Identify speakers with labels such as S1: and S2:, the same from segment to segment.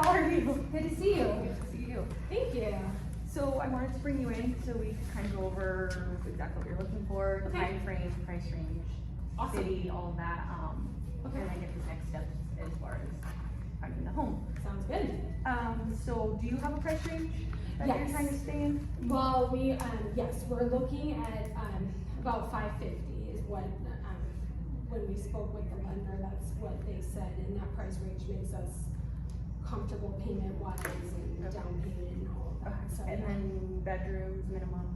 S1: how are you?
S2: Good to see you.
S1: Good to see you.
S2: Thank you.
S1: So I wanted to bring you in so we could kind of go over exactly what you're looking for,
S2: Okay.
S1: time frame, price range,
S2: Awesome.
S1: city, all of that,
S2: Okay.
S1: and then get the next steps as far as finding the home.
S2: Sounds good.
S1: So do you have a price range that you're
S2: Yes.
S1: trying to stay in?
S2: Well, yes, we're looking at, about 550 is what, when we spoke with the lender, that's what they said, and that price range makes us comfortable payment-wise and
S1: Okay.
S2: down payment and all of that.
S1: Okay.
S2: So,
S1: And
S2: yeah.
S1: then bedrooms, minimum?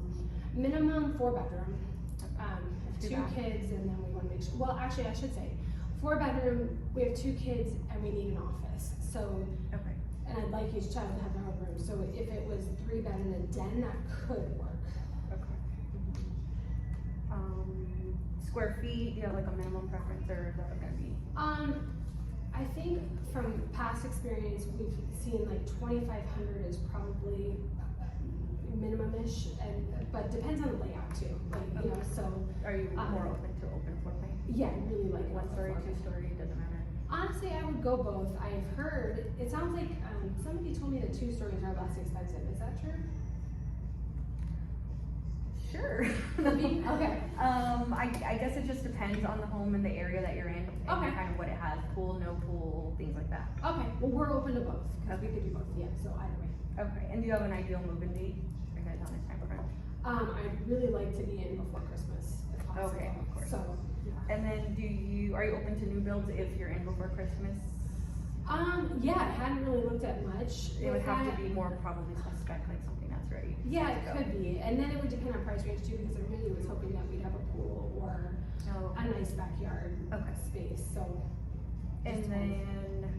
S2: Minimum 4-bedroom,
S1: Too
S2: 2
S1: bad.
S2: kids, and then we wanna make sure, well, actually, I should say, 4-bedroom, we have 2 kids, and we need an office, so,
S1: Okay.
S2: and I'd like each child to have their own room, so if it was 3-bed and a den, that could work.
S1: Okay. Square feet, do you have like a minimum preference or is that gonna be?
S2: I think from past experience, we've seen like 2,500 is probably minimum-ish, but depends on the layout too, like, you know, so.
S1: Are you more open to open floor plan?
S2: Yeah, I really like
S1: One story, 2-story, doesn't matter?
S2: Honestly, I would go both. I've heard, it sounds like, somebody told me that 2 stories are less expensive, is that true?
S1: Sure.
S2: Maybe? Okay.
S1: I guess it just depends on the home and the area that you're in and
S2: Okay.
S1: kind of what it has, pool, no pool, things like that.
S2: Okay, well, we're open to both, because we could do both, yeah, so either way.
S1: Okay, and do you have an ideal move-in date? Are you guys on this time frame?
S2: I'd really like to be in before Christmas, if possible.
S1: Okay, of course.
S2: So, yeah.
S1: And then are you open to new builds if you're in before Christmas?
S2: Yeah, I hadn't really looked at much.
S1: It would
S2: with
S1: have
S2: that.
S1: to be more probably suspect, like something that's ready.
S2: Yeah,
S1: to
S2: it
S1: go.
S2: could be, and then it would depend on price range too, because I really was hoping that we'd have a pool or
S1: Oh,
S2: a nice backyard
S1: Okay.
S2: space, so.
S1: And
S2: just
S1: then,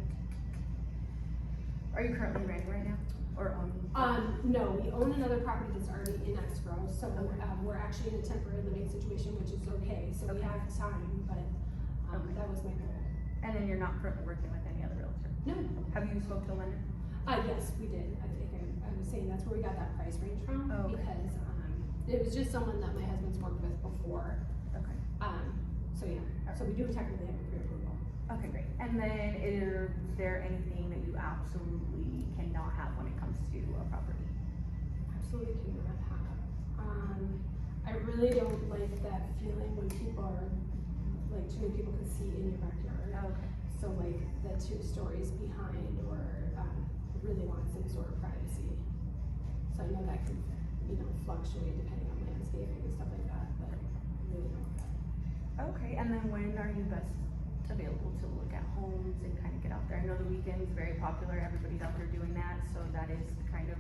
S1: are you currently renting right now? Or
S2: No, we own another property that's already in escrow, so, we're actually in a temporary living situation, which is okay, so we
S1: Okay.
S2: have time, but,
S1: Okay.
S2: that was my goal.
S1: And then you're not currently working with any other realtor?
S2: No,
S1: Have you spoke to a lender?
S2: yes, we did, I think I was saying that's where we got that price range from,
S1: Oh, okay.
S2: because, it was just someone that my husband's worked with before,
S1: Okay.
S2: so yeah, so we do technically have a pre-approval.
S1: Okay, great. And then is there anything that you absolutely cannot have when it comes to a property?
S2: Absolutely cannot have. I really don't like that feeling when people are, like, too many people can see in your backyard.
S1: Okay.
S2: So like the 2 stories behind, or, really want some sort of privacy. So I know that can, you know, fluctuate depending on landscaping and stuff like that, but I really don't want that.
S1: Okay, and then when are you best available to look at homes and kind of get out there? I know the weekend is very popular, everybody's out there doing that, so that is kind of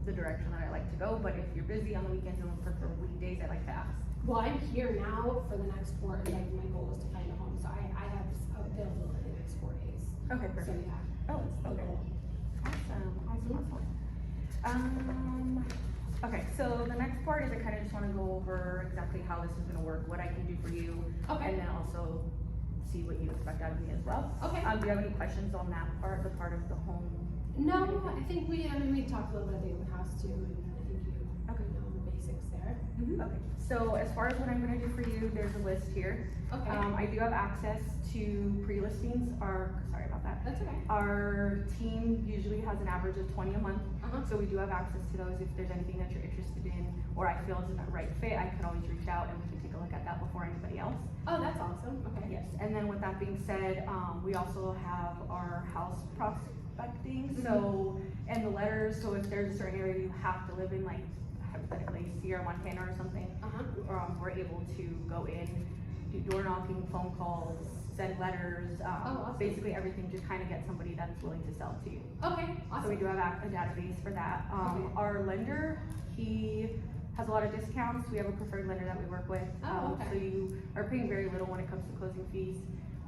S1: the direction that I like to go, but if you're busy on the weekends and prefer weekdays, I like to ask.
S2: Well, I'm here now for the next 4, like my goal is to find a home, so I have availability the next 4 days.
S1: Okay,
S2: So
S1: perfect.
S2: yeah.
S1: Oh,
S2: that's the
S1: okay.
S2: goal.
S1: Awesome. Okay, so the next part is I kind of just want to go over exactly how this is going to work, what I can do for you,
S2: Okay.
S1: and then also see what you expect out of me as well.
S2: Okay.
S1: Do you have any questions on that part, the part of the home?
S2: No, I think we talked a little bit at the open house too, and I think you know the basics there.
S1: Okay, so as far as what I'm gonna do for you, there's a list here.
S2: Okay.
S1: I do have access to pre-listings, sorry about that.
S2: That's okay.
S1: Our team usually has an average of 20 a month,
S2: Uh-huh.
S1: so we do have access to those. If there's anything that you're interested in, or I feel isn't the right fit, I can always reach out and we can take a look at that before anybody else.
S2: Oh, that's awesome, okay.
S1: Yes, and then with that being said, we also have our house prospecting, so, and the letters, so if there's a certain area you have to live in, like hypothetically Sierra, Montana or something, we're able to go in, do door knocking, phone calls, send letters,
S2: awesome.
S1: basically everything to kind of get somebody that's willing to sell to you.
S2: Okay,
S1: So we
S2: awesome.
S1: do have a database for that.
S2: Okay.
S1: Our lender, he has a lot of discounts. We have a preferred lender that we work with.
S2: Oh, okay.
S1: So you are paying very little when it comes to closing fees.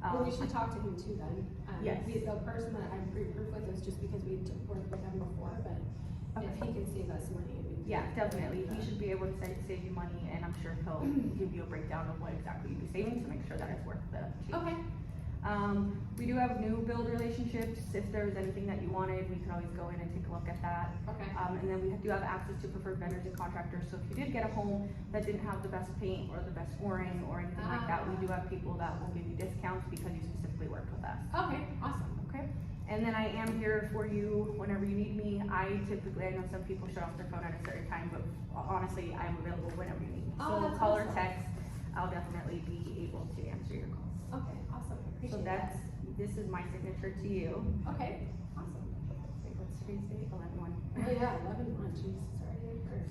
S2: Well, we should talk to him too then.
S1: Yes.
S2: The person that I'm pre-approved with is just because we worked with him before, but if he can save us money, we'd.
S1: Yeah, definitely. He should be able to save you money, and I'm sure he'll give you a breakdown of what exactly you'd be saving to make sure that it's worth the change.
S2: Okay,
S1: We do have new build relationships. If there's anything that you wanted, we can always go in and take a look at that.
S2: okay.
S1: And then we do have access to preferred vendors and contractors, so if you did get a home that didn't have the best paint or the best flooring or anything like that, we do have people that will give you discounts because you specifically worked with us.
S2: Okay, awesome.
S1: Okay? And then I am here for you whenever you need me. I know some people shut off their phone at a certain time, but honestly, I'm available whenever you need me.
S2: Oh,
S1: So
S2: that's
S1: call or
S2: awesome.
S1: text, I'll definitely be able to answer your calls.
S2: Okay, awesome,
S1: So
S2: appreciate that.
S1: this is my signature to you.
S2: Okay, awesome.
S1: Wait, what's today's date? 11/1.
S2: Oh yeah, 11/1, Jesus,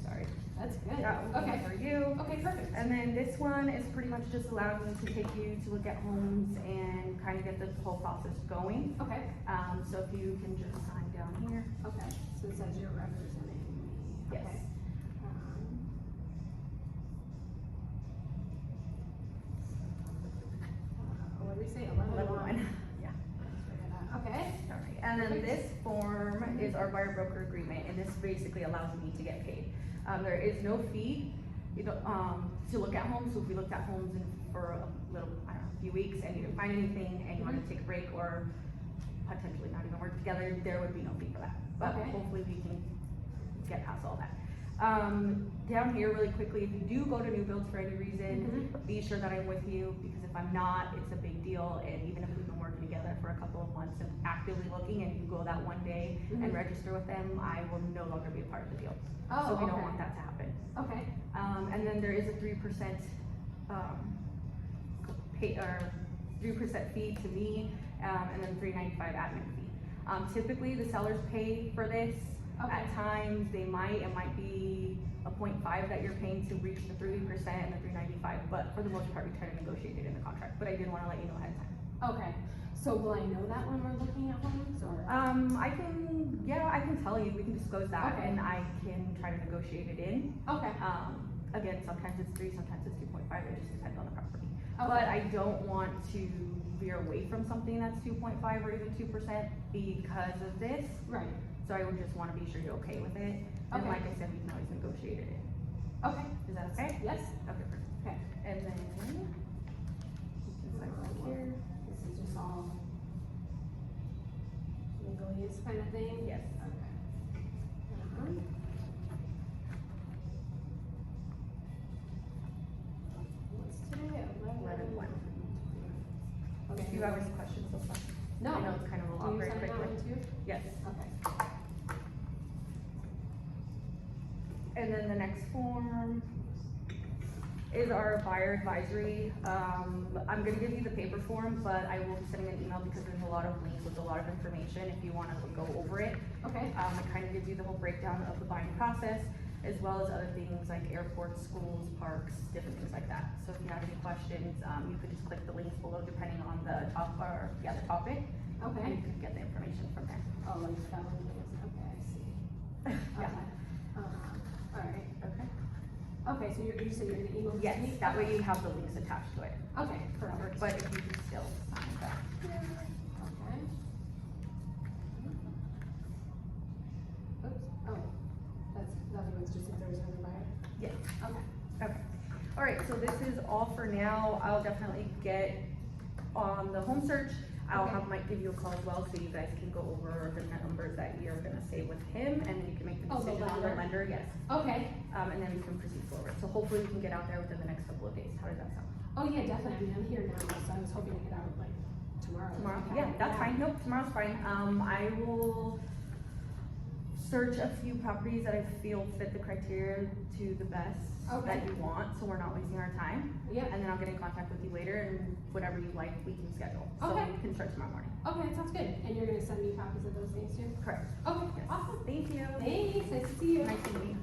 S1: Sorry.
S2: That's good.
S1: That was
S2: Okay,
S1: for you.
S2: okay, perfect.
S1: And then this one is pretty much just allowing me to take you to look at homes and kind of get this whole process going.
S2: Okay,
S1: So if you can just sign down here.
S2: okay, so it says you're representing me.
S1: Yes.
S2: Okay. What did we say, 11/1?
S1: Yeah.
S2: Okay,
S1: Alright, and then
S2: Perfect.
S1: this form is our buyer broker agreement, and this basically allows me to get paid. There is no fee, you don't, to look at homes, so if we looked at homes for a little, I don't know, a few weeks and you didn't find anything and you wanted to take a break or potentially not even work together, there would be no fee for that. But
S2: Okay.
S1: hopefully we can get past all that. Down here really quickly, if you do go to new builds for any reason, be sure that I'm with you, because if I'm not, it's a big deal, and even if we've been working together for a couple of months and actively looking, and you go that one day and register with them, I will no longer be a part of the deal.
S2: Oh,
S1: So we don't
S2: okay.
S1: want that to happen.
S2: Okay,
S1: And then there is a 3%, pay, or 3% fee to me, and then $3.95 admin fee. Typically, the sellers pay for this.
S2: Okay.
S1: At times, it might be a 0.5 that you're paying to reach the 3% and the $3.95, but for the most part, we try to negotiate it in the contract, but I did wanna let you know ahead of time.
S2: okay, so will I know that when we're looking at homes, or?
S1: I can tell you, we can disclose that,
S2: Okay.
S1: and I can try to negotiate it in.
S2: Okay,
S1: Again, sometimes it's 3, sometimes it's 2.5, it just depends on the property.
S2: Okay.
S1: But I don't want to veer away from something that's 2.5 or even 2% because of this.
S2: right,
S1: So I would just wanna be sure you're okay with it. And
S2: Okay.
S1: like I said, we can always negotiate it in.
S2: okay,
S1: Is that okay?
S2: yes,
S1: Okay, perfect.
S2: okay.
S1: And then, you can sign right here.
S2: This is just all legalese kind of thing?
S1: Yes.
S2: Okay. What's today,
S1: 11/1.
S2: Okay.
S1: If you have any questions so far?
S2: No.
S1: I know it's kind of a lot
S2: Do you
S1: very
S2: sign that
S1: quickly.
S2: one too?
S1: Yes.
S2: Okay.
S1: And then the next form is our buyer advisory. I'm gonna give you the paper form, but I will be sending an email because there's a lot of links with a lot of information if you wanna go over it.
S2: Okay,
S1: It kind of gives you the whole breakdown of the buying process, as well as other things like airports, schools, parks, different things like that. So if you have any questions, you could just click the links below depending on the topic, and
S2: okay.
S1: you can get the information from there.
S2: Oh, like felonies, okay, I see.
S1: Yeah.
S2: Okay. Alright,
S1: Okay.
S2: okay, so you said you're gonna email this to
S1: Yes,
S2: me?
S1: that way you have the links attached to it.
S2: Okay, perfect.
S1: But if you can still sign that.
S2: Okay. Oops, oh, that's what's just if there's another buyer?
S1: Yes.
S2: Okay,
S1: Okay. All right, so this is all for now. I'll definitely get on the home search. I'll
S2: Okay.
S1: have Mike give you a call as well, so you guys can go over the numbers that you're gonna say with him, and then you can make the
S2: Oh, the
S1: decision on the
S2: lender?
S1: lender, yes.
S2: okay,
S1: And then we can proceed forward. So hopefully we can get out there within the next couple of days. How does that sound?
S2: oh yeah, definitely, I mean, I'm here now, so I was hoping to get out like tomorrow.
S1: Tomorrow?
S2: Okay.
S1: Yeah, that's fine. Nope, tomorrow's fine. I will search a few properties that I feel fit the criteria to the best
S2: Okay.
S1: that you want, so we're not wasting our time.
S2: Yeah,
S1: And then I'll get in contact with you later, and whatever you like, we can schedule. So
S2: Okay.
S1: we can start tomorrow morning.
S2: okay, that sounds good, and you're gonna send me copies of those things too?
S1: Correct.
S2: Okay,
S1: Yes.
S2: awesome,
S1: Thank you.
S2: thanks, nice to see you.
S1: Nice to meet you.